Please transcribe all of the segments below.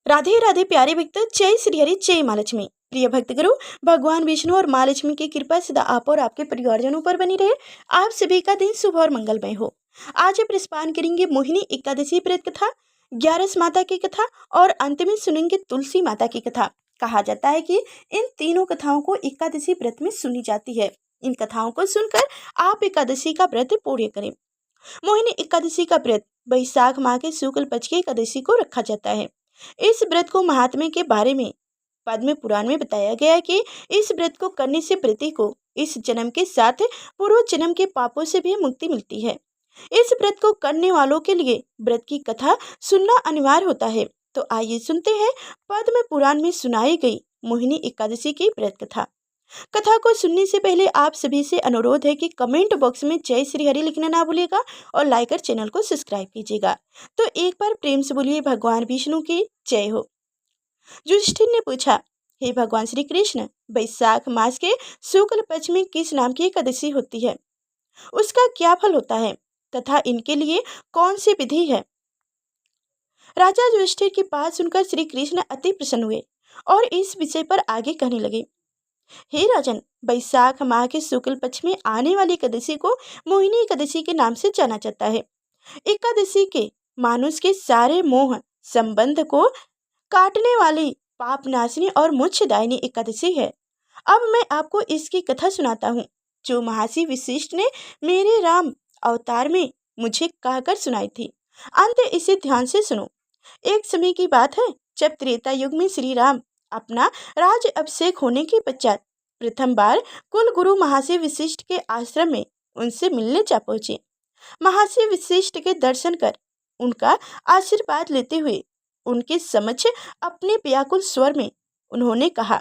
राधे राधे प्यारे भक्त, जय श्री हरि, जय माँ लक्ष्मी। प्रिय भक्त गुरु भगवान विष्णु और माँ लक्ष्मी की कृपा सदा आप और आपके परिवारजनों पर बनी रहे। आप सभी का दिन शुभ और मंगलमय हो। आज प्रस्पान करेंगे मोहिनी एकादशी व्रत कथा, 11 माता की कथा और अंत में सुनेंगे तुलसी माता की कथा। कहा जाता है कि इन तीनों कथाओं को एकादशी व्रत में सुनी जाती है। इन कथाओं को सुनकर आप एकादशी का व्रत पूर्ण करें। मोहिनी एकादशी का व्रत वैशाख माह के शुक्ल पक्ष की एकादशी को रखा जाता है। इस व्रत को महात्म्य के बारे में पद्म पुराण में बताया गया है कि इस व्रत को करने से व्यक्ति को इस जन्म के साथ पूर्व जन्म के पापों से भी मुक्ति मिलती है। इस व्रत को करने वालों के लिए व्रत की कथा सुनना अनिवार्य होता है। तो आइए सुनते हैं पद्म पुराण में सुनाई गई मोहिनी एकादशी की व्रत कथा। कथा को सुनने से पहले आप सभी से अनुरोध है कि कमेंट बॉक्स में जय श्री हरि लिखना ना भूलिएगा और लाइक कर चैनल को सब्सक्राइब कीजिएगा। तो एक बार प्रेम से बोलिए भगवान विष्णु की जय हो। युधिष्ठिर ने पूछा, हे भगवान श्री कृष्ण, वैशाख मास के शुक्ल पक्ष में किस नाम की एकादशी होती है, उसका क्या फल होता है तथा इनके लिए कौन सी विधि है। राजा युधिष्ठिर की बात सुनकर श्री कृष्ण अति प्रसन्न हुए और इस विषय पर आगे कहने लगे। हे राजन, वैशाख माह के शुक्ल पक्ष में आने वाली एकादशी को मोहिनी एकादशी के नाम से जाना जाता है। एकादशी के मानुष के सारे मोह संबंध को काटने वाली पाप नाशिनी और मोक्षदायिनी एकादशी है। अब मैं आपको इसकी कथा सुनाता हूँ जो महर्षि वशिष्ठ ने मेरे राम अवतार में मुझे कहकर सुनाई थी। अंत इसे ध्यान से सुनो। एक समय की बात है जब त्रेता युग में श्री राम अपना राज अभिषेक होने के पश्चात प्रथम बार कुल गुरु महर्षि वशिष्ठ के आश्रम में उनसे मिलने जा पहुंचे। महर्षि वशिष्ठ के दर्शन कर उनका आशीर्वाद लेते हुए उनके समक्ष अपने व्याकुल स्वर में उन्होंने कहा,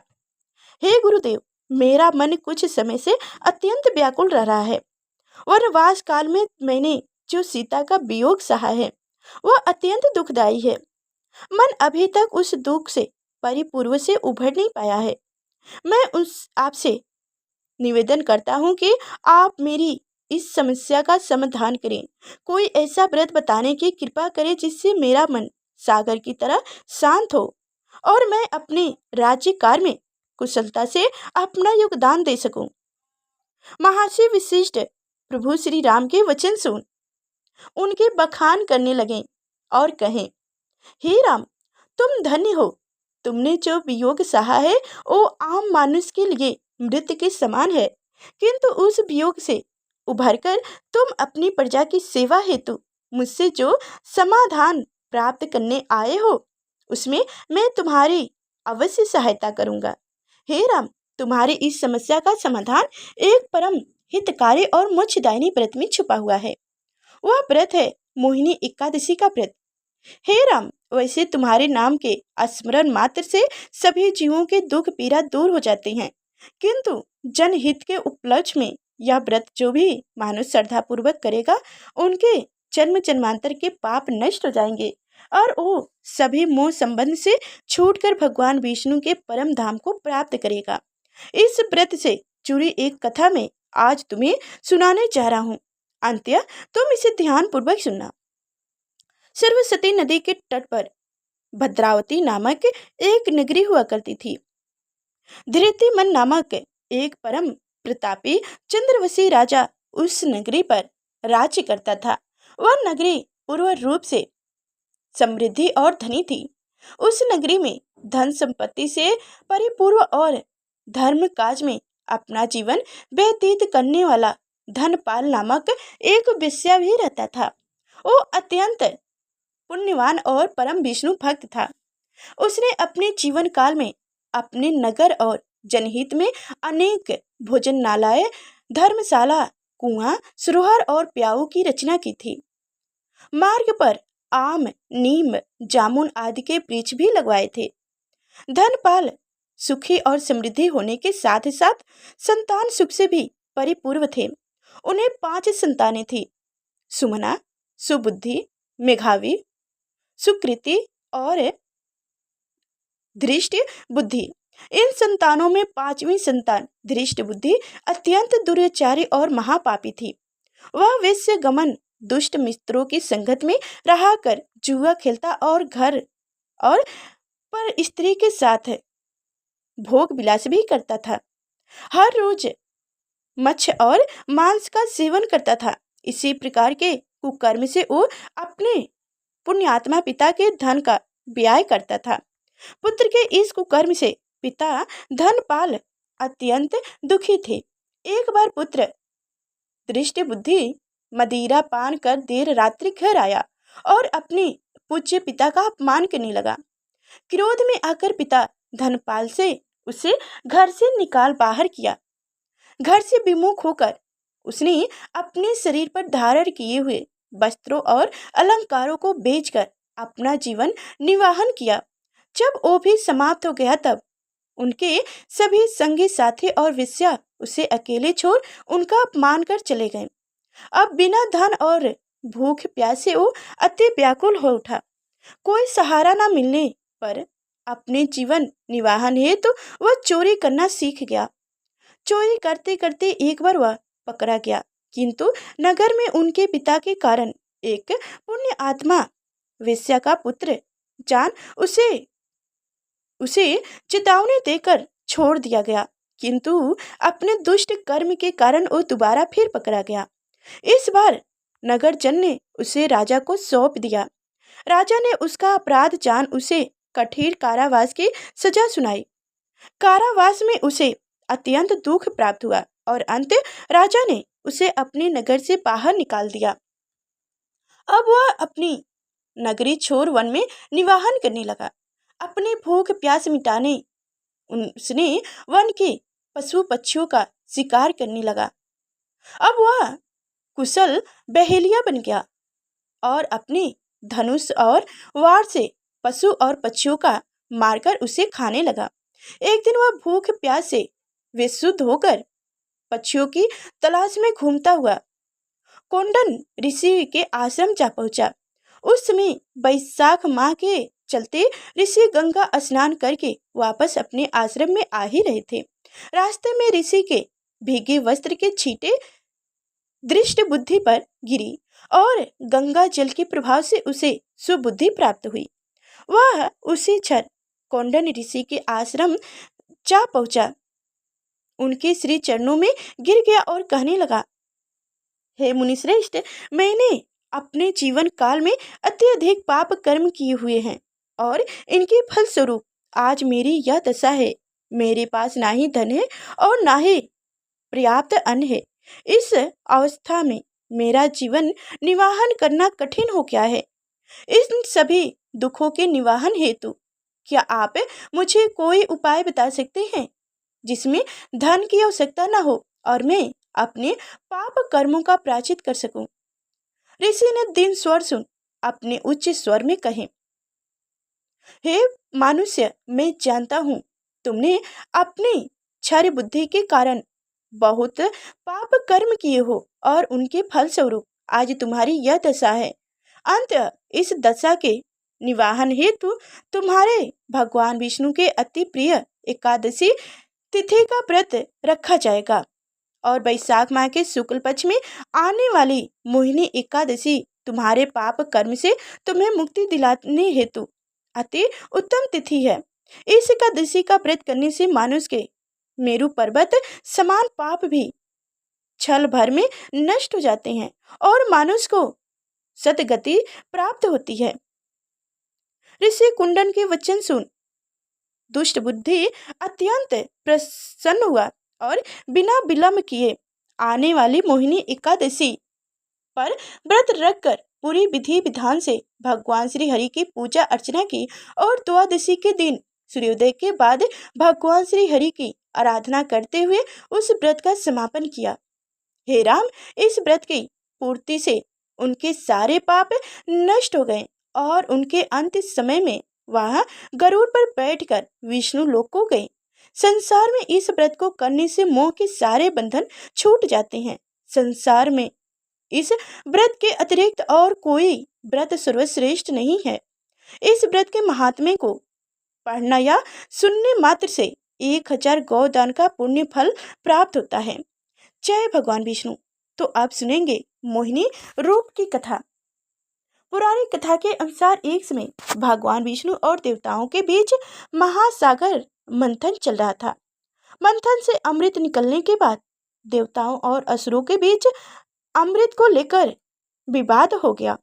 हे गुरुदेव, मेरा मन कुछ समय से अत्यंत व्याकुल रह रहा है। वनवास काल में मैंने जो सीता का वियोग सहा है वह अत्यंत दुखदायी है। मन अभी तक उस दुख से परिपूर्व से उभर नहीं पाया है। मैं उस आपसे निवेदन करता हूँ कि आप मेरी इस समस्या का समाधान करें। कोई ऐसा व्रत बताने की कृपा करें जिससे मेरा मन सागर की तरह शांत हो और मैं अपने राज्य कार्य में कुशलता से अपना योगदान दे सकूं। महर्षि वशिष्ठ प्रभु श्री राम के वचन सुन उनके बखान करने लगे और कहें, हे राम, तुम धन्य हो। तुमने जो वियोग सहा है वो आम मानुष के लिए मृत्यु के समान है, किंतु उस वियोग से उभरकर तुम अपनी प्रजा की सेवा हेतु मुझसे जो समाधान प्राप्त करने आए हो उसमें मैं तुम्हारी अवश्य सहायता करूंगा। हे राम, तुम्हारी इस समस्या का समाधान एक परम हितकारी और मोक्षदायिनी व्रत में छुपा हुआ है। वह व्रत है मोहिनी एकादशी का व्रत। हे राम, वैसे तुम्हारे नाम के स्मरण मात्र से सभी जीवों के दुख पीड़ा दूर हो जाते हैं, किंतु जनहित के उपलक्ष्य में यह व्रत जो भी मानुष श्रद्धा पूर्वक करेगा उनके जन्म जन्मांतर के पाप नष्ट हो जाएंगे और वो सभी मोह संबंध से छूटकर भगवान विष्णु के परम धाम को प्राप्त करेगा। इस व्रत से जुड़ी एक कथा में आज तुम्हें सुनाने जा रहा हूँ। अंत्य तुम इसे ध्यान पूर्वक सुनना। सरस्वती नदी के तट पर भद्रावती नामक एक नगरी हुआ करती थी। धृतिमन नामक एक परम प्रतापी चंद्रवशी राजा उस नगरी पर राज्य करता था। वह नगरी पूर्ण रूप से समृद्धि और धनी थी। उस नगरी में धन संपत्ति से परिपूर्ण और धर्म काज में अपना जीवन व्यतीत करने वाला धनपाल नामक एक वेश्या भी रहता था। वो अत्यंत पुण्यवान और परम विष्णु भक्त था। उसने अपने जीवन काल में अपने नगर और जनहित में अनेक भोजनालय, धर्मशाला, कुआं, सरोवर और प्याऊ की रचना की थी। मार्ग पर आम, नीम, जामुन आदि के वृक्ष भी लगवाए थे। धनपाल सुखी और समृद्धि होने के साथ साथ संतान सुख से भी परिपूर्ण थे। उन्हें 5 संतानें थी, सुमना, सुबुद्धि, मेघावी, सुकृति और धृष्ट बुद्धि। इन संतानों में 5वीं संतान धृष्ट बुद्धि अत्यंत दुराचारी और महापापी थी। वह वेश्य गमन, दुष्ट मित्रों की संगत में रहा कर जुआ खेलता और घर और पर स्त्री के साथ भोग विलास भी करता था। हर रोज मत्स्य और मांस का सेवन करता था। इसी प्रकार के कुकर्म से वो अपने पुण्यात्मा पिता के धन का व्यय करता था। पुत्र के इस कुकर्म से पिता धनपाल अत्यंत दुखी थे। एक बार पुत्र दृष्टि बुद्धि मदिरा पान कर देर रात्रि घर आया और अपने पूज्य पिता का अपमान करने लगा। क्रोध में आकर पिता धनपाल से उसे घर से निकाल बाहर किया। घर से विमुख होकर उसने अपने शरीर पर धारण किए हुए वस्त्रों और अलंकारों को बेचकर अपना जीवन निर्वाहन किया। जब वो भी समाप्त हो गया तब उनके सभी संगी साथी और वेश्या उसे अकेले छोड़ उनका अपमान कर चले गए। अब बिना धन और भूख प्यासे वो अति व्याकुल हो उठा। कोई सहारा न मिलने पर अपने जीवन निर्वाहन हेतु वह चोरी करना सीख गया। चोरी करते करते एक बार वह पकड़ा गया, किंतु नगर में उनके पिता के कारण एक पुण्य आत्मा वेश्या का पुत्र जान उसे उसे चेतावनी देकर छोड़ दिया गया, किंतु अपने दुष्ट कर्म के कारण वो दोबारा फिर पकड़ा गया। इस बार नगर जन ने उसे राजा को सौंप दिया। राजा ने उसका अपराध जान उसे कठिन कारावास की सजा सुनाई। कारावास में उसे अत्यंत दुख प्राप्त हुआ और अंत राजा ने उसे अपने नगर से बाहर निकाल दिया। अब वह अपनी नगरी छोड़ वन में निवाहन करने लगा। अपने भूख प्यास मिटाने उसने वन के पशु पक्षियों का शिकार करने लगा। अब वह कुशल बहेलिया बन गया और अपने धनुष और वार से पशु और पक्षियों का मारकर उसे खाने लगा। एक दिन वह भूख प्यास से विशुद्ध होकर पक्षियों की तलाश में घूमता हुआ कोंडन ऋषि के आश्रम जा पहुंचा। उस समय बैसाख माह के चलते ऋषि गंगा स्नान करके वापस अपने आश्रम में आ ही रहे थे। रास्ते में ऋषि के भीगे वस्त्र के छींटे दृष्टि बुद्धि पर गिरी और गंगा जल के प्रभाव से उसे सुबुद्धि प्राप्त हुई। वह उसी क्षण कोंडन ऋषि के आश्रम जा पहुंचा, उनके श्री चरणों में गिर गया और कहने लगा, हे मुनिश्रेष्ठ, मैंने अपने जीवन काल में अत्यधिक पाप कर्म किए हुए हैं और इनके फल स्वरूप आज मेरी यह दशा है। मेरे पास ना ही धन है और ना ही पर्याप्त अन्न है। इस अवस्था में मेरा जीवन निर्वाहन करना कठिन हो गया है। इन सभी दुखों के निवारण हेतु क्या आप मुझे कोई उपाय बता सकते हैं जिसमें धन की आवश्यकता न हो और मैं अपने पाप कर्मों का प्रायश्चित कर सकूं? ऋषि ने दीन स्वर सुन अपने उच्च स्वर में कहे, हे मनुष्य, मैं जानता हूँ तुमने अपनी क्षय बुद्धि के कारण बहुत पाप कर्म किए हो और उनके फल स्वरूप आज तुम्हारी यह दशा है। अंत इस दशा के निवारण हेतु तुम्हारे भगवान विष्णु के अति प्रिय एकादशी तिथि का व्रत रखा जाएगा और बैसाख माह के शुक्ल पक्ष में आने वाली मोहिनी एकादशी तुम्हारे पाप कर्म से तुम्हें मुक्ति दिलाने हेतु अति उत्तम तिथि है। इस एकादशी का व्रत करने से मानुष के मेरु पर्वत समान पाप भी क्षण भर में नष्ट हो जाते हैं और मानुष को सद्गति प्राप्त होती है। ऋषि कुंडन के वचन सुन दुष्ट बुद्धि अत्यंत प्रसन्न हुआ और बिना विलंब किए आने वाली मोहिनी एकादशी पर व्रत रखकर पूरी विधि विधान से भगवान श्री हरि की पूजा अर्चना की और द्वादशी के दिन सूर्योदय के बाद भगवान श्री हरि की आराधना करते हुए उस व्रत का समापन किया। हे राम, इस व्रत की पूर्ति से उनके सारे पाप नष्ट हो गए और उनके अंतिम समय में वह गरुड़ पर बैठकर विष्णु लोक को गए। संसार में इस व्रत को करने से मोह के सारे बंधन छूट जाते हैं। संसार में इस व्रत के अतिरिक्त और कोई व्रत सर्वश्रेष्ठ नहीं है। इस व्रत के महात्म्य को पढ़ना या सुनने मात्र से 1000 गौदान का पुण्य फल प्राप्त होता है। जय भगवान विष्णु। तो आप सुनेंगे मोहिनी रूप की कथा। पुरानी कथा के अनुसार एक समय भगवान विष्णु और देवताओं के बीच महासागर मंथन चल रहा था। मंथन से अमृत निकलने के बाद देवताओं और असुरों के बीच अमृत को लेकर विवाद हो गया।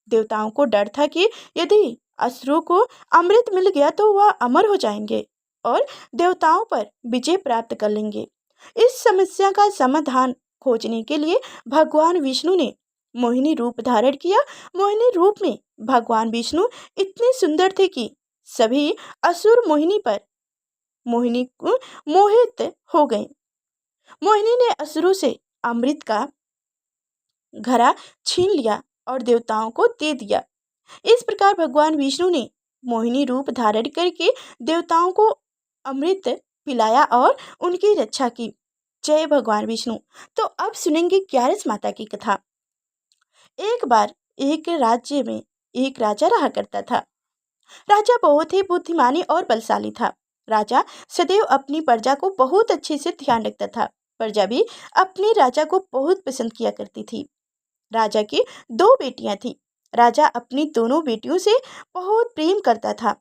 देवताओं को डर था कि यदि असुरों को अमृत मिल गया तो वह अमर हो जाएंगे और देवताओं पर विजय प्राप्त कर लेंगे। इस समस्या का समाधान खोजने के लिए भगवान विष्णु ने मोहिनी रूप धारण किया। मोहिनी रूप में भगवान विष्णु इतने सुंदर थे कि सभी असुर मोहिनी को मोहित हो गए। मोहिनी ने असुरों से अमृत का घड़ा छीन लिया और देवताओं को दे दिया। इस प्रकार भगवान विष्णु ने मोहिनी रूप धारण करके देवताओं को अमृत पिलाया और उनकी रक्षा की। जय भगवान विष्णु। तो अब सुनेंगे ग्यारस माता की कथा। एक बार एक राज्य में एक राजा रहा करता था। राजा बहुत ही बुद्धिमानी और बलशाली था। राजा सदैव अपनी प्रजा को बहुत अच्छे से ध्यान रखता था। प्रजा भी अपने राजा को बहुत पसंद किया करती थी। राजा की 2 बेटियां थीं। राजा अपनी दोनों बेटियों से बहुत प्रेम करता था।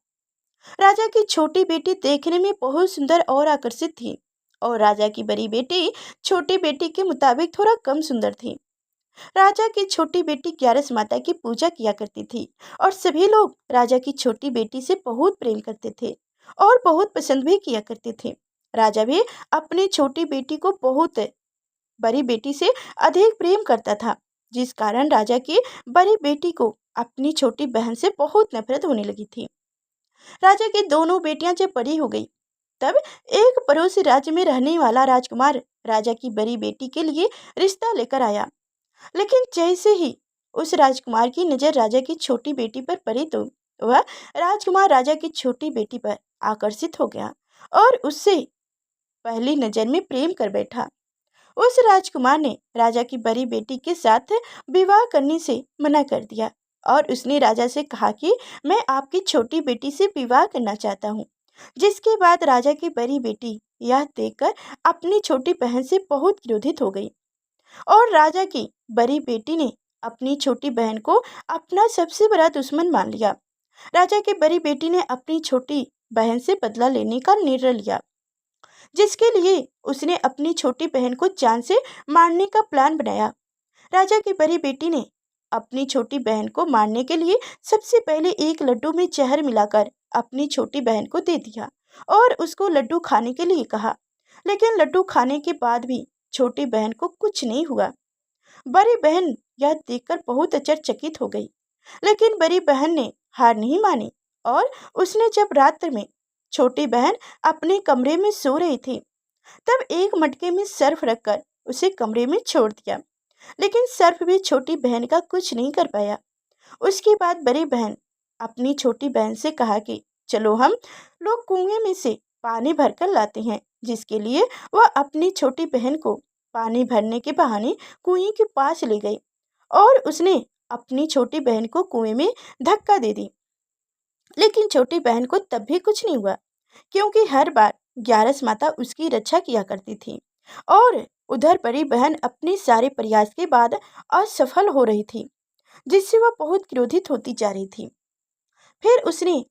राजा की छोटी बेटी देखने में बहुत सुंदर और आकर्षित थी और राजा की बड़ी बेटी छोटी बेटी के मुताबिक थोड़ा कम सुंदर थी। राजा की छोटी बेटी ग्यारस माता की पूजा किया करती थी और सभी लोग राजा की छोटी बेटी से बहुत प्रेम करते थे और बहुत पसंद भी किया करते थे। राजा भी अपनी छोटी बेटी को बहुत बड़ी बेटी से अधिक प्रेम करता था, जिस कारण राजा की बड़ी बेटी को अपनी छोटी बहन से बहुत नफरत होने लगी थी। राजा की दोनों बेटियां जब बड़ी हो गई तब एक पड़ोसी राज्य में रहने वाला राजकुमार राजा की बड़ी बेटी के लिए रिश्ता लेकर आया। लेकिन जैसे ही उस राजकुमार की नजर राजा की छोटी बेटी पर पड़ी तो वह राजकुमार राजा की छोटी बेटी पर आकर्षित हो गया और उससे पहली नजर में प्रेम कर बैठा। उस राजकुमार ने राजा की बड़ी बेटी के साथ विवाह करने से मना कर दिया और उसने राजा से कहा कि मैं आपकी छोटी बेटी से विवाह करना चाहता हूँ। जिसके बाद राजा की बड़ी बेटी यह देखकर अपनी छोटी बहन से बहुत क्रोधित हो गई और राजा की बड़ी बेटी ने अपनी छोटी बहन को अपना सबसे बड़ा दुश्मन मान लिया। राजा की बड़ी बेटी ने अपनी छोटी बहन से बदला लेने का निर्णय लिया, जिसके लिए उसने अपनी छोटी बहन को जान से मारने का प्लान बनाया। राजा की बड़ी बेटी ने अपनी छोटी बहन को मारने के लिए सबसे पहले एक लड्डू में जहर मिलाकर अपनी छोटी बहन को दे दिया और उसको लड्डू खाने के लिए कहा। लेकिन लड्डू खाने के बाद भी छोटी बहन को कुछ नहीं हुआ। बड़ी बहन यह देखकर बहुत आश्चर्यचकित हो गई, लेकिन बड़ी बहन ने हार नहीं मानी और उसने जब रात्र में छोटी बहन अपने कमरे में सो रही थी तब एक मटके में सर्फ रखकर उसे कमरे में छोड़ दिया। लेकिन सर्फ भी छोटी बहन का कुछ नहीं कर पाया। उसके बाद बड़ी बहन अपनी छोटी बहन से कहा कि चलो हम लोग कुएं में से पानी भरकर लाते हैं, जिसके लिए वह अपनी छोटी बहन को पानी भरने के बहाने कुएं के पास ले गई और उसने अपनी छोटी बहन को कुएं में धक्का दे दी। लेकिन छोटी बहन को तब भी कुछ नहीं हुआ, क्योंकि हर बार ग्यारस माता उसकी रक्षा किया करती थी और उधर बड़ी बहन अपने सारे प्रयास के बाद असफल हो रही थी, जिससे वह बहुत क्रोधित होती जा रही थी। फिर उसने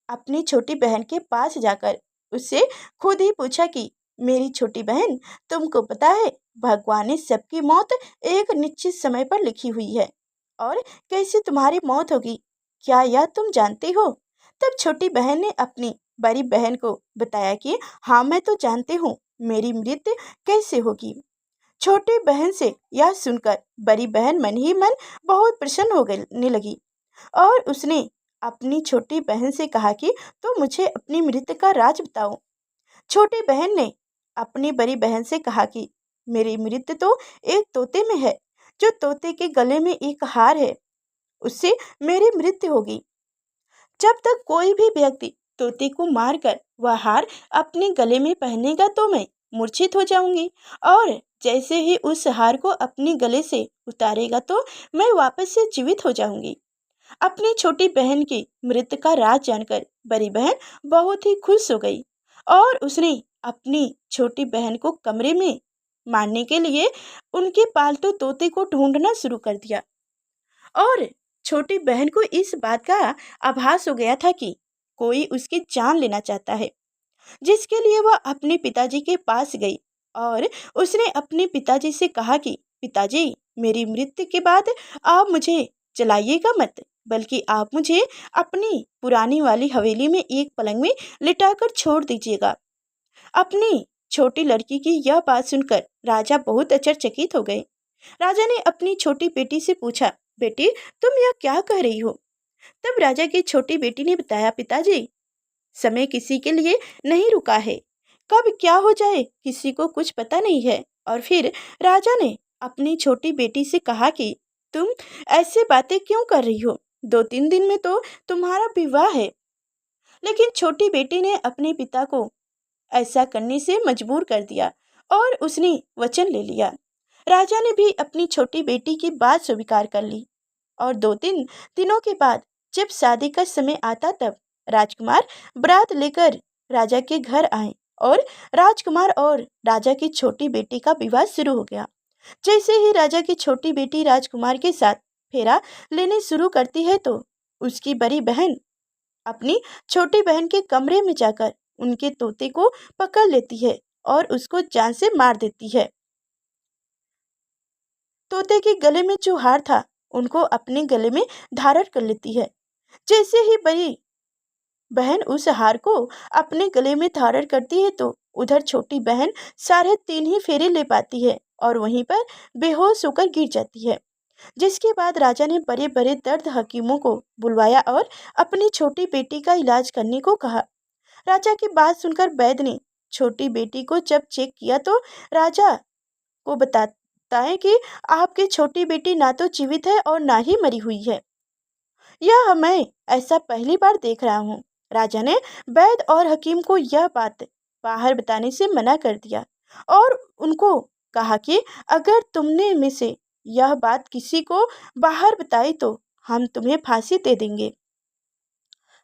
अपनी छोटी बहन के पास जाकर उससे खुद ही पूछा कि मेरी छोटी बहन, तुमको पता है भगवान ने सबकी मौत एक निश्चित समय पर लिखी हुई है और कैसे तुम्हारी मौत होगी, क्या यह तुम जानते हो? तब छोटी बहन ने अपनी बड़ी बहन को बताया कि हाँ, मैं तो जानती हूँ मेरी मृत्यु कैसे होगी। छोटी बहन से यह सुनकर बड़ी बहन मन ही मन बहुत प्रसन्न होने लगी और उसने अपनी छोटी बहन से कहा कि तो मुझे अपनी मृत्यु का राज बताओ। छोटी बहन ने अपनी बड़ी बहन से कहा कि मेरी मृत्यु तो एक तोते में है, जो तोते के गले में एक हार है, उससे मेरी मृत्यु होगी। जब तक कोई भी व्यक्ति तोते को मारकर वह हार अपने गले में पहनेगा तो मैं मूर्छित हो जाऊंगी और जैसे ही उस हार को अपने गले से उतारेगा तो मैं वापस से जीवित हो जाऊंगी। अपनी छोटी बहन की मृत्यु का राज जानकर बड़ी बहन बहुत ही खुश हो गई और उसने अपनी छोटी बहन को कमरे में मारने के लिए उनके पालतू तोते को ढूंढना शुरू कर दिया और छोटी बहन को इस बात का आभास हो गया था कि कोई उसकी जान लेना चाहता है, जिसके लिए वह अपने पिताजी के पास गई और उसने अपने पिताजी से कहा कि पिताजी, मेरी मृत्यु के बाद आप मुझे जलाइएगा मत, बल्कि आप मुझे अपनी पुरानी वाली हवेली में एक पलंग में लिटाकर छोड़ दीजिएगा। अपनी छोटी लड़की की यह बात सुनकर राजा बहुत आश्चर्यचकित हो गए। राजा ने अपनी छोटी बेटी से पूछा, बेटी, तुम यह क्या कह रही हो? तब राजा की छोटी बेटी ने बताया, पिताजी, समय किसी के लिए नहीं रुका है, कब क्या हो जाए किसी को कुछ पता नहीं है। और फिर राजा ने अपनी छोटी बेटी से कहा कि तुम ऐसे बातें क्यों कर रही हो, 2-3 दिन में तो तुम्हारा विवाह है। लेकिन छोटी बेटी ने अपने पिता को ऐसा करने से मजबूर कर दिया और उसने वचन ले लिया। राजा ने भी अपनी छोटी बेटी की बात स्वीकार कर ली और 2-3 दिनों के बाद जब शादी का समय आता तब राजकुमार बारात लेकर राजा के घर आए और राजकुमार और राजा की छोटी बेटी का विवाह शुरू हो गया। जैसे ही राजा की छोटी बेटी राजकुमार के साथ फेरा लेने शुरू करती है तो उसकी बड़ी बहन अपनी छोटी बहन के कमरे में जाकर उनके तोते को पकड़ लेती है और उसको जान से मार देती है। तोते के गले में जो हार था उनको अपने गले में धारण कर लेती है। जैसे ही बड़ी बहन उस हार को अपने गले में धारण करती है तो उधर छोटी बहन 3.5 ही फेरे ले पाती है और वहीं पर बेहोश होकर गिर जाती है। जिसके बाद राजा ने बड़े बड़े दर्द हकीमों को बुलवाया और अपनी छोटी बेटी का इलाज करने को कहा। राजा की बात सुनकर वैद्य ने छोटी बेटी को जब चेक किया तो राजा को बताता है कि आपकी छोटी बेटी ना तो जीवित है और ना ही मरी हुई है। यह मैं ऐसा पहली बार देख रहा हूँ। राजा ने वैद्य और हकीम को यह बात बाहर बताने से मना कर दिया और उनको कहा कि अगर तुमने में से यह बात किसी को बाहर बताई तो हम तुम्हें फांसी दे देंगे।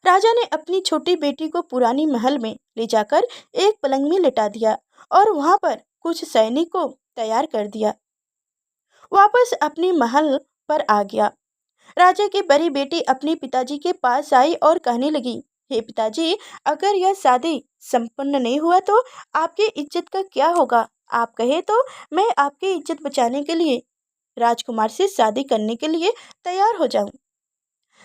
राजा ने अपनी छोटी बेटी को पुरानी महल में ले जाकर एक पलंग में लिटा दिया और वहां पर कुछ सैनिक को तैयार कर दिया। वापस अपने महल पर आ गया। राजा की बड़ी बेटी अपने पिताजी के पास आई और कहने लगी, हे पिताजी, अगर यह शादी संपन्न नहीं हुआ तो आपकी इज्जत का क्या होगा? आप कहे तो मैं आपकी इज्जत बचाने के लिए राजकुमार से शादी करने के लिए तैयार हो जाऊं।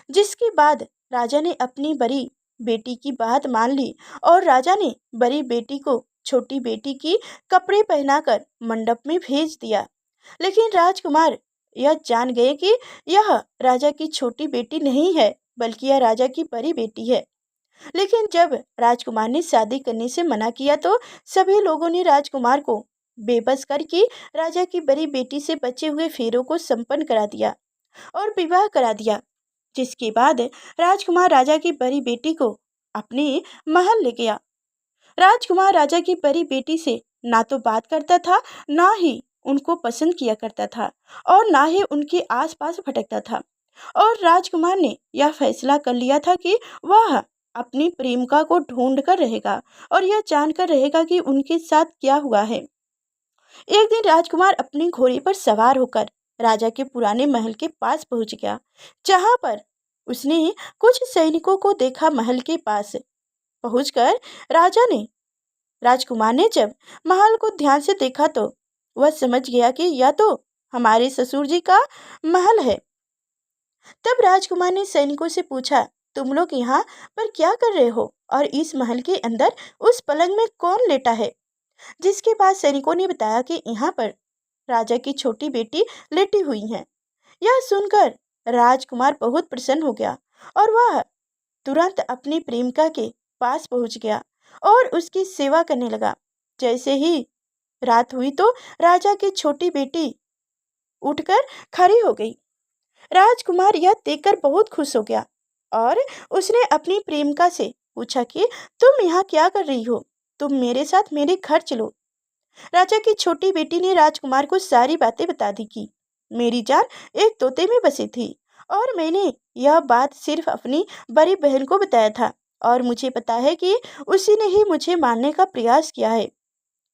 जिसके बाद राजा ने अपनी बड़ी बेटी की बात मान ली और राजा ने बड़ी बेटी को छोटी बेटी की कपड़े पहनाकर मंडप में भेज दिया। लेकिन राजकुमार यह जान गए कि यह राजा की छोटी बेटी नहीं है, बल्कि यह राजा की बड़ी बेटी है। लेकिन जब राजकुमार ने शादी करने से मना किया तो सभी लोगों ने राजकुमार को बेबस करके राजा की बड़ी बेटी से बचे हुए फेरों को संपन्न करा दिया और विवाह करा दिया। जिसके बाद राजकुमार राजा की बड़ी बेटी को अपने महल ले गया। राजकुमार राजा की बड़ी बेटी से ना तो बात करता था, ना ही उनको पसंद किया करता था और ना ही उनके आसपास भटकता था। और राजकुमार ने यह फैसला कर लिया था कि वह अपनी प्रेमिका को ढूंढ कर रहेगा और यह जानकर रहेगा कि उनके साथ क्या हुआ है। एक दिन राजकुमार अपने घोड़े पर सवार होकर राजा के पुराने महल के पास पहुंच गया, जहां पर उसने कुछ सैनिकों को देखा। महल के पास पहुंचकर राजकुमार ने जब महल को ध्यान से देखा तो वह समझ गया कि यह तो हमारे ससुर जी का महल है। तब राजकुमार ने सैनिकों से पूछा, तुम लोग यहाँ पर क्या कर रहे हो और इस महल के अंदर उस पलंग में कौन लेटा है? जिसके बाद सैनिकों ने बताया कि यहाँ पर राजा की छोटी बेटी लेटी हुई है। यह सुनकर राजकुमार बहुत प्रसन्न हो गया और वह तुरंत अपनी प्रेमिका के पास पहुंच गया और उसकी सेवा करने लगा। जैसे ही रात हुई तो राजा की छोटी बेटी उठकर खड़ी हो गई। राजकुमार यह देखकर बहुत खुश हो गया और उसने अपनी प्रेमिका से पूछा कि तुम यहाँ क्या कर रही हो? तुम मेरे साथ मेरे घर चलो। राजा की छोटी बेटी ने राजकुमार को सारी बातें बता दी कि मेरी जान एक तोते में बसी थी और मैंने यह बात सिर्फ अपनी बड़ी बहन को बताया था और मुझे पता है कि उसी ने ही मुझे मारने का प्रयास किया है।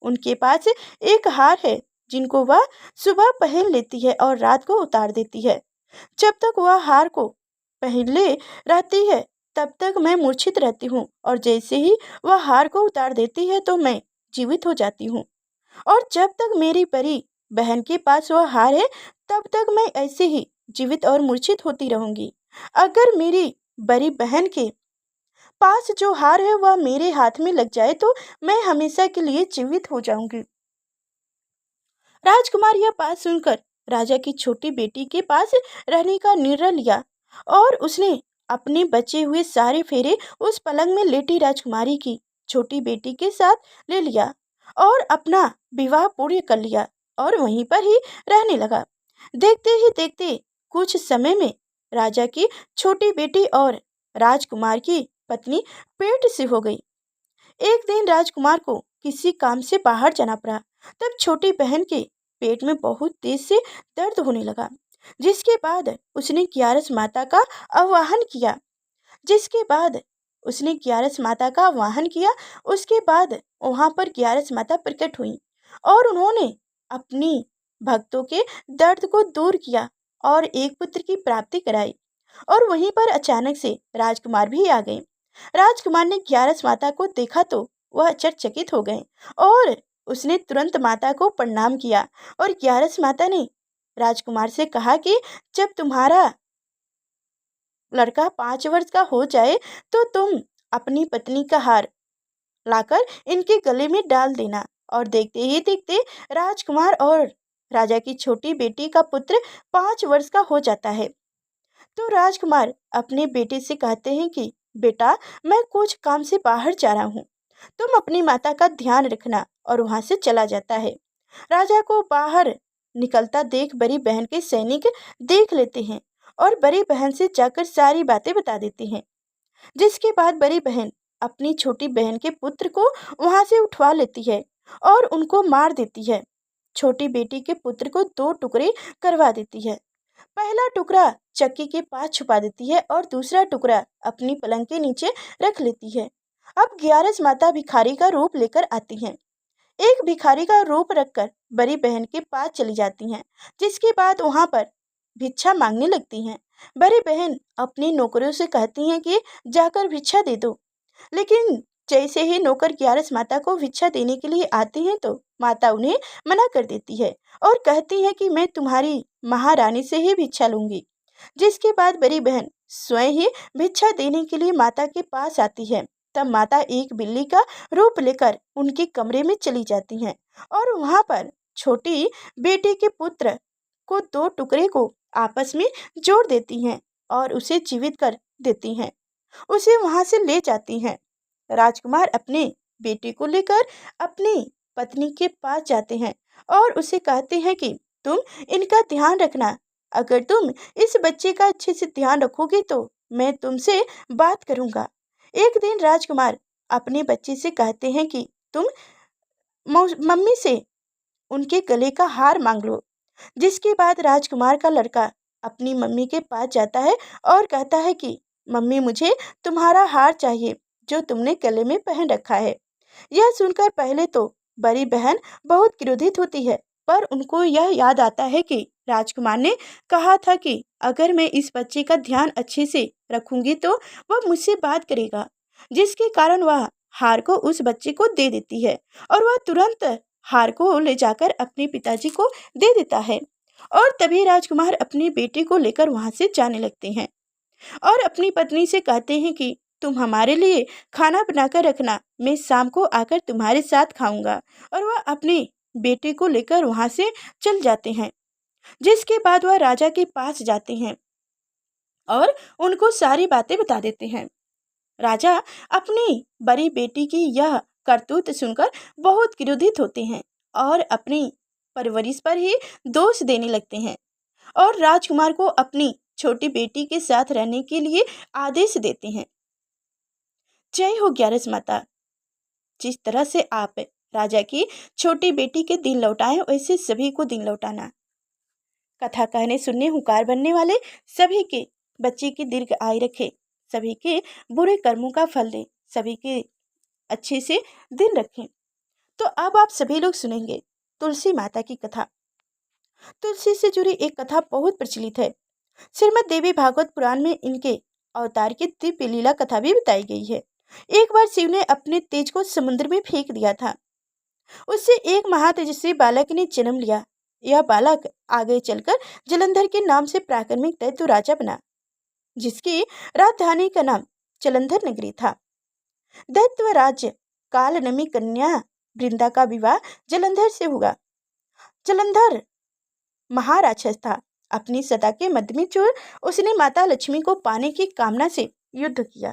उनके पास एक हार है जिनको वह सुबह पहन लेती है और रात को उतार देती है। जब तक वह हार को पहले रहती है तब तक मैं मूर्छित रहती हूँ, और जैसे ही वह हार को उतार देती है तो मैं जीवित हो जाती हूँ। और जब तक मेरी बड़ी बहन के पास वह हार है तब तक मैं ऐसे ही जीवित और मूर्छित होती रहूंगी। अगर मेरी बड़ी बहन के पास जो हार है वह मेरे हाथ में लग जाए तो मैं हमेशा के लिए जीवित हो जाऊंगी। राजकुमार यह बात सुनकर राजा की छोटी बेटी के पास रहने का निर्णय लिया, और उसने अपने बचे हुए सारे फेरे उस पलंग में लेटी राजकुमारी की छोटी बेटी के साथ ले लिया और अपना विवाह पूर्ण कर लिया और वहीं पर ही रहने लगा। देखते ही देखते कुछ समय में राजा की छोटी बेटी और राजकुमार की पत्नी पेट से हो गई। एक दिन राजकुमार को किसी काम से बाहर जाना पड़ा। तब छोटी बहन के पेट में बहुत तेज से दर्द होने लगा, जिसके बाद उसने ग्यारस माता का आवाहन किया। जिसके बाद उसने ग्यारस माता का आवाहन किया उसके बाद वहां पर ग्यारस माता प्रकट हुई और उन्होंने अपनी भक्तों के दर्द को दूर किया और एक पुत्र की प्राप्ति कराई। और वहीं पर अचानक से राजकुमार भी आ गए। राजकुमार ने ग्यारस माता को देखा तो वह आश्चर्यचकित हो गए और उसने तुरंत माता को प्रणाम किया। और ग्यारस माता ने राजकुमार से कहा कि जब तुम्हारा लड़का 5 वर्ष का हो जाए तो तुम अपनी पत्नी का हार लाकर इनके गले में डाल देना। और देखते ही देखते राजकुमार और राजा की छोटी बेटी का पुत्र 5 वर्ष का हो जाता है। तो राजकुमार अपने बेटे से कहते हैं कि बेटा, मैं कुछ काम से बाहर जा रहा हूँ, तुम अपनी माता का ध्यान रखना, और वहां से चला जाता है। राजा को बाहर निकलता देख बड़ी बहन के सैनिक देख लेते हैं और बड़ी बहन से जाकर सारी बातें बता देती हैं। जिसके बाद बड़ी बहन अपनी छोटी बहन के पुत्र को वहां से उठवा लेती है और उनको मार देती है। छोटी बेटी के पुत्र को 2 टुकड़े करवा देती है। पहला टुकड़ा चक्की के पास छुपा देती है और दूसरा टुकड़ा अपनी पलंग के नीचे रख लेती है। अब ग्यारस माता भिखारी का रूप लेकर आती हैं। एक भिखारी का रूप रखकर बड़ी बहन के पास चली जाती हैं, जिसके बाद वहां पर भिक्षा मांगने लगती हैं। बड़ी बहन अपनी नौकरों से कहती हैं कि जाकर भिक्षा दे दो, लेकिन जैसे ही नौकर ग्यारस माता को भिक्षा देने के लिए आते हैं तो माता उन्हें मना कर देती है और कहती है कि मैं तुम्हारी महारानी से ही भिक्षा लूंगी। जिसके बाद बड़ी बहन स्वयं ही भिक्षा देने के लिए माता के पास आती है। तब माता एक बिल्ली का रूप लेकर उनके कमरे में चली जाती हैं और वहां पर छोटी बेटी के पुत्र को 2 टुकड़े को आपस में जोड़ देती हैं और उसे जीवित कर देती हैं। उसे वहां से ले जाती हैं। राजकुमार अपने बेटे को लेकर अपनी पत्नी के पास जाते हैं और उसे कहते हैं कि तुम इनका ध्यान रखना। अगर तुम इस बच्चे का अच्छे से ध्यान रखोगे तो मैं तुमसे बात करूंगा। एक दिन राजकुमार अपने बच्चे से कहते हैं कि तुम मम्मी से उनके गले का हार मांग लो। जिसके बाद राजकुमार का लड़का अपनी मम्मी के पास जाता है और कहता है कि मम्मी, मुझे तुम्हारा हार चाहिए जो तुमने गले में पहन रखा है। यह सुनकर पहले तो बड़ी बहन बहुत क्रोधित होती है, पर उनको यह याद आता है कि राजकुमार ने कहा था कि अगर मैं इस बच्चे का ध्यान अच्छे से रखूंगी तो वह मुझसे बात करेगा। जिसके कारण वह हार को उस बच्चे को दे देती है और वह तुरंत हार को ले जाकर अपने पिताजी को दे देता है। और तभी राजकुमार अपने बेटे को लेकर वहां से जाने लगते हैं और अपनी पत्नी से कहते हैं कि तुम हमारे लिए खाना बनाकर रखना, मैं शाम को आकर तुम्हारे साथ खाऊंगा। और वह अपने बेटे को लेकर वहां से चल जाते हैं। जिसके बाद वह राजा के पास जाते हैं और उनको सारी बातें बता देते हैं। राजा अपनी बड़ी बेटी की यह करतूत सुनकर बहुत क्रोधित होते हैं और अपनी परवरिश पर ही दोष देने लगते हैं और राजकुमार को अपनी छोटी बेटी के साथ रहने के लिए आदेश देते हैं। जय हो ग्यारस माता। जिस तरह से आप राजा की छोटी बेटी के दिन लौटाएं वैसे सभी को दिन लौटाना। कथा कहने सुनने हुकार बनने वाले सभी के बच्चे की दीर्घ आयु रखे, सभी के बुरे कर्मों का फल दे, सभी के अच्छे से दिन रखें। तो अब आप सभी लोग सुनेंगे तुलसी माता की कथा। तुलसी से जुड़ी एक कथा बहुत प्रचलित है। श्रीमद् देवी भागवत पुराण में इनके अवतार की दिव्य लीला कथा भी बताई गई है। एक बार शिव ने अपने तेज को समुद्र में फेंक दिया था। उससे एक महातेजस्वी बालक ने जन्म लिया। यह बालक आगे चलकर जलंधर के नाम से प्राक्रमिक दैत्य राजा बना, जिसकी राजधानी का नाम जलंधर नगरी था। दैत्य राज्य कालनमी कन्या वृंदा का विवाह जलंधर से हुआ। जलंधर महाराक्षस था। अपनी सत्ता के मद में चूर उसने माता लक्ष्मी को पाने की कामना से युद्ध किया,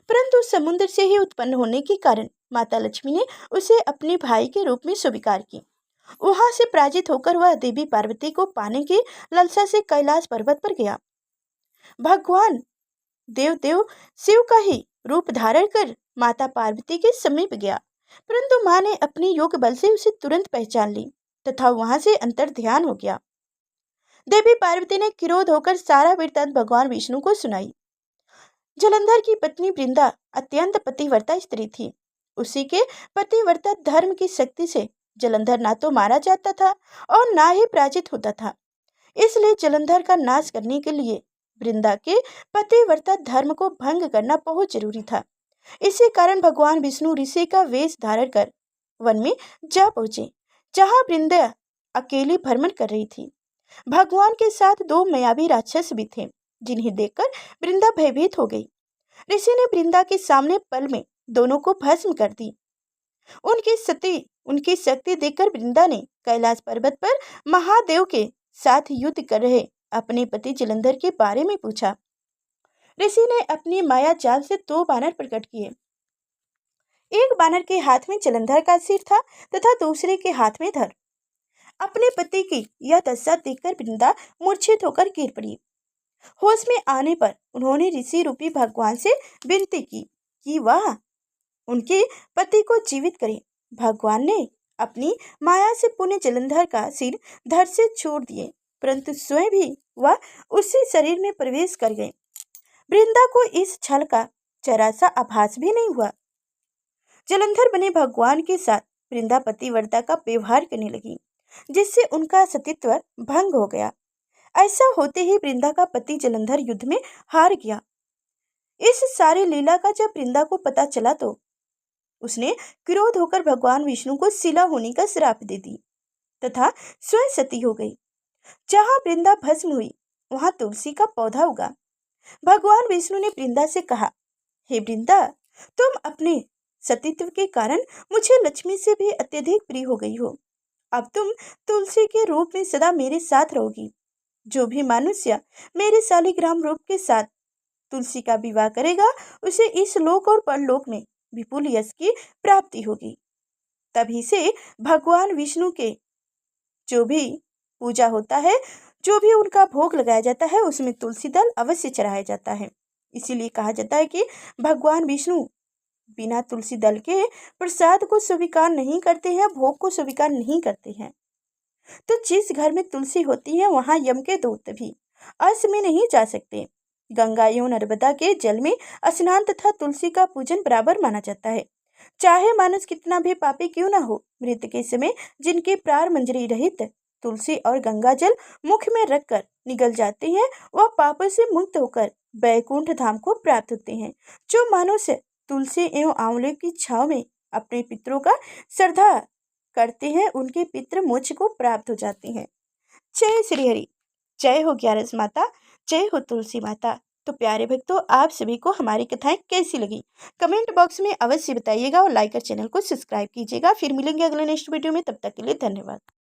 परंतु समुद्र से ही उत्पन्न होने के कारण माता लक्ष्मी ने उसे अपने भाई के रूप में स्वीकार की। वहां से पराजित होकर वह देवी पार्वती को पाने की लालसा से कैलाश पर्वत पर गया। भगवान देव शिव का ही रूप धारण कर माता पार्वती के समीप गया, परंतु मां ने अपने योग बल से उसे तुरंत पहचान ली तथा वहां से अंतर ध्यान हो गया। देवी पार्वती ने क्रोध होकर सारा वृत्तांत भगवान विष्णु को सुनाई। जलंधर की पत्नी वृंदा अत्यंत पतिव्रता स्त्री थी। उसी के पतिव्रता धर्म की शक्ति से जलंधर ना तो मारा जाता था और ना ही पराजित होता था। इसलिए जलंधर का नाश करने के लिए वृंदा के पतिव्रता धर्म को भंग करना बहुत जरूरी था। इसी कारण भगवान विष्णु ऋषि का वेश धारण कर वन में जा पहुंचे, जहां वृंदा अकेली भ्रमण कर रही थी। भगवान के साथ दो मायावी राक्षस भी थे, जिन्हें देखकर वृंदा भयभीत हो गई। ऋषि ने वृंदा के सामने पल में दोनों को भस्म कर दी। उनकी शक्ति देखकर वृंदा ने कैलाश पर्वत पर महादेव के साथ युद्ध कर रहे अपने पति जलंधर के बारे में पूछा। ऋषि ने अपनी माया जाल से दो बानर प्रकट किए। एक बानर के हाथ में जलंधर का सिर था तथा दूसरे के हाथ में धड़। अपने पति की यह दशा देखकर वृंदा मूर्छित होकर गिर पड़ी। होश में आने पर उन्होंने ऋषि रूपी भगवान से विनती की कि वह उनके पति को जीवित करे। भगवान ने अपनी माया से पुण्य जलंधर का सिर धड़ से छोड़ दिए, परंतु स्वयं भी वह उसी शरीर में प्रवेश कर गए। वृंदा को इस छल का जरा सा आभास भी नहीं हुआ। जलंधर बने भगवान के साथ वृंदा पतिव्रता का व्यवहार करने लगी, जिससे उनका सतीत्व भंग हो गया। ऐसा होते ही वृंदा का पति जलंधर युद्ध में हार गया। इस सारी लीला का जब वृंदा को पता चला तो उसने क्रोध होकर भगवान विष्णु को शिला होने का श्राप दे दी तथा स्वयं सती हो गई। जहां वृंदा भस्म हुई वहां तुलसी का पौधा उगा। भगवान विष्णु ने वृंदा से कहा, हे वृंदा, तुम अपने सतीत्व के कारण मुझे लक्ष्मी से भी अत्यधिक प्रिय हो गई हो। अब तुम तुलसी के रूप में सदा मेरे साथ रहोगी। जो भी मनुष्य मेरे शालिग्राम रूप के साथ तुलसी का विवाह करेगा, उसे इस लोक और परलोक में विपुल यश की प्राप्ति होगी। तभी से भगवान विष्णु के जो भी पूजा होता है, जो भी उनका भोग लगाया जाता है, उसमें तुलसी दल अवश्य चढ़ाया जाता है। इसीलिए कहा जाता है कि भगवान विष्णु बिना तुलसी दल के प्रसाद को स्वीकार नहीं करते हैं, भोग को स्वीकार नहीं करते हैं। तो जिस घर में तुलसी होती है वहां यम के दूत भी अस में नहीं जा सकते। गंगा एवं नर्मदा के जल में स्नान तथा तुलसी का पूजन बराबर माना जाता है। चाहे मानुष कितना भी पापी क्यों न हो, मृत्यु के समय जिनके प्राण मंजरी रहित तुलसी और गंगा जल मुख में रखकर निगल जाते हैं, वह पापों से मुक्त होकर बैकुंठ धाम को प्राप्त होते हैं। जो मनुष्य तुलसी एवं आंवले की छांव में अपने पितरों का श्रद्धा करते हैं, उनके पितृ मोक्ष को प्राप्त हो जाते हैं। जय श्री हरि, जय हो ग्यारस माता, जय हो तुलसी माता। तो प्यारे भक्तों, आप सभी को हमारी कथाएं कैसी लगी कमेंट बॉक्स में अवश्य बताइएगा और लाइक और चैनल को सब्सक्राइब कीजिएगा। फिर मिलेंगे अगले नेक्स्ट वीडियो में, तब तक के लिए धन्यवाद।